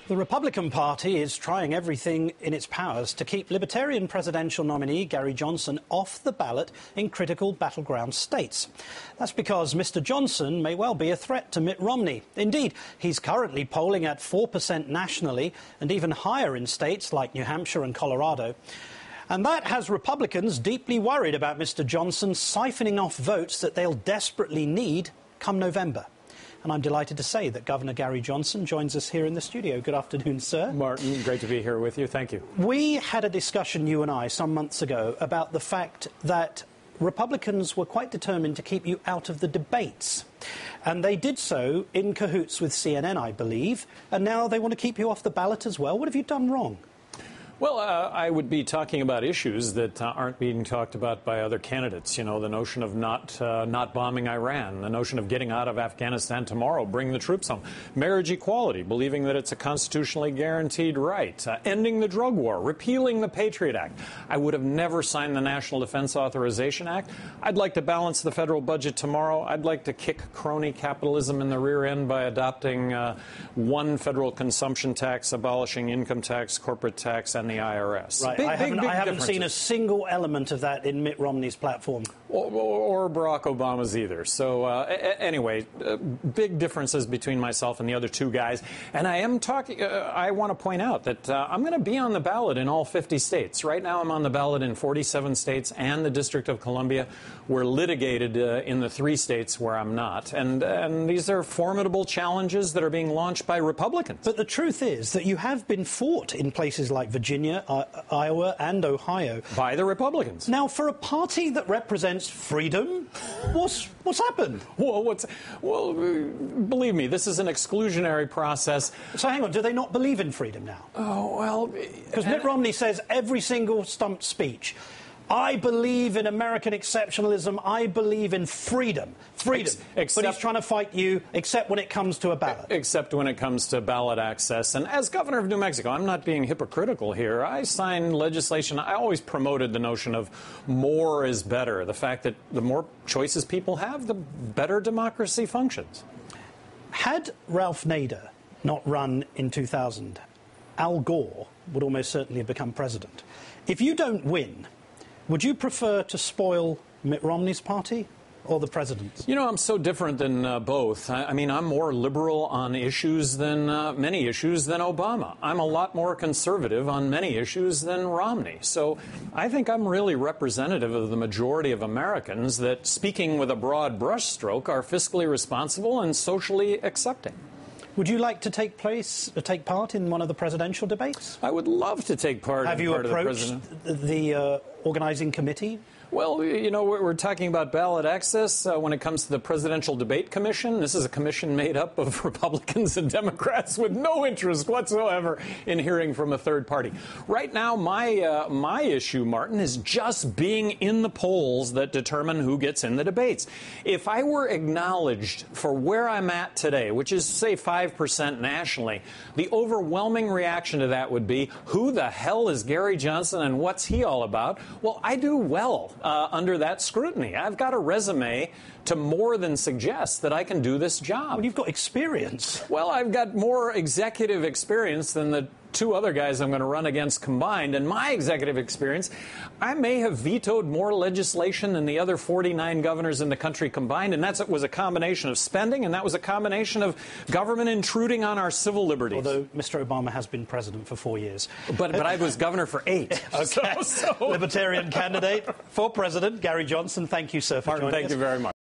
The Republican Party is trying everything in its powers to keep Libertarian presidential nominee Gary Johnson off the ballot in critical battleground states. That's because Mr. Johnson may well be a threat to Mitt Romney. Indeed, he's currently polling at 4% nationally and even higher in states like New Hampshire and Colorado. And that has Republicans deeply worried about Mr. Johnson siphoning off votes that they'll desperately need come November. And I'm delighted to say that Governor Gary Johnson joins us here in the studio. Good afternoon, sir. Martin, great to be here with you. Thank you. We had a discussion, you and I, some months ago about the fact that Republicans were quite determined to keep you out of the debates. And they did so in cahoots with CNN, I believe. And now they want to keep you off the ballot as well. What have you done wrong? Well, I would be talking about issues that aren't being talked about by other candidates. You know, the notion of not bombing Iran, the notion of getting out of Afghanistan tomorrow, bring the troops home, marriage equality, believing that it's a constitutionally guaranteed right, ending the drug war, repealing the Patriot Act. I would have never signed the National Defense Authorization Act. I'd like to balance the federal budget tomorrow. I'd like to kick crony capitalism in the rear end by adopting one federal consumption tax, abolishing income tax, corporate tax, and the IRS. Right. I haven't seen a single element of that in Mitt Romney's platform. Or Barack Obama's either. So anyway, big differences between myself and the other two guys. And I am talking, I want to point out that I'm going to be on the ballot in all 50 states. Right now I'm on the ballot in 47 states and the District of Columbia. We're litigated in the 3 states where I'm not. And these are formidable challenges that are being launched by Republicans. But the truth is that you have been fought in places like Virginia, Iowa and Ohio. By the Republicans. Now, for a party that represents freedom, what's happened? Well, believe me, this is an exclusionary process. So hang on, do they not believe in freedom now? Oh, well... Because Mitt Romney says every single stump speech, I believe in American exceptionalism. I believe in freedom. Freedom. But he's trying to fight you, except when it comes to a ballot. Except when it comes to ballot access. And as governor of New Mexico, I'm not being hypocritical here. I signed legislation. I always promoted the notion of more is better. The fact that the more choices people have, the better democracy functions. Had Ralph Nader not run in 2000, Al Gore would almost certainly have become president. If you don't win, would you prefer to spoil Mitt Romney's party or the president's? You know, I'm so different than both. I mean, I'm more liberal on issues than many issues than Obama. I'm a lot more conservative on many issues than Romney. So I think I'm really representative of the majority of Americans that, speaking with a broad brushstroke, are fiscally responsible and socially accepting. Would you like to take part in one of the presidential debates? I would love to take part. Have you approached the organizing committee? Well, you know, we're talking about ballot access when it comes to the Presidential Debate Commission. This is a commission made up of Republicans and Democrats with no interest whatsoever in hearing from a third party. Right now, my issue, Martin, is just being in the polls that determine who gets in the debates. If I were acknowledged for where I'm at today, which is, say, 5% nationally, the overwhelming reaction to that would be, who the hell is Gary Johnson and what's he all about? Well, I do well under that scrutiny. I've got a resume to more than suggest that I can do this job. Well, you've got experience. Well, I've got more executive experience than the 2 other guys I'm going to run against combined. And my executive experience, I may have vetoed more legislation than the other 49 governors in the country combined. And that was a combination of spending, and that was a combination of government intruding on our civil liberties. Although Mr. Obama has been president for 4 years. But I was governor for 8. Okay. So. Libertarian candidate for president, Gary Johnson. Thank you, sir, for joining us. Thank you very much.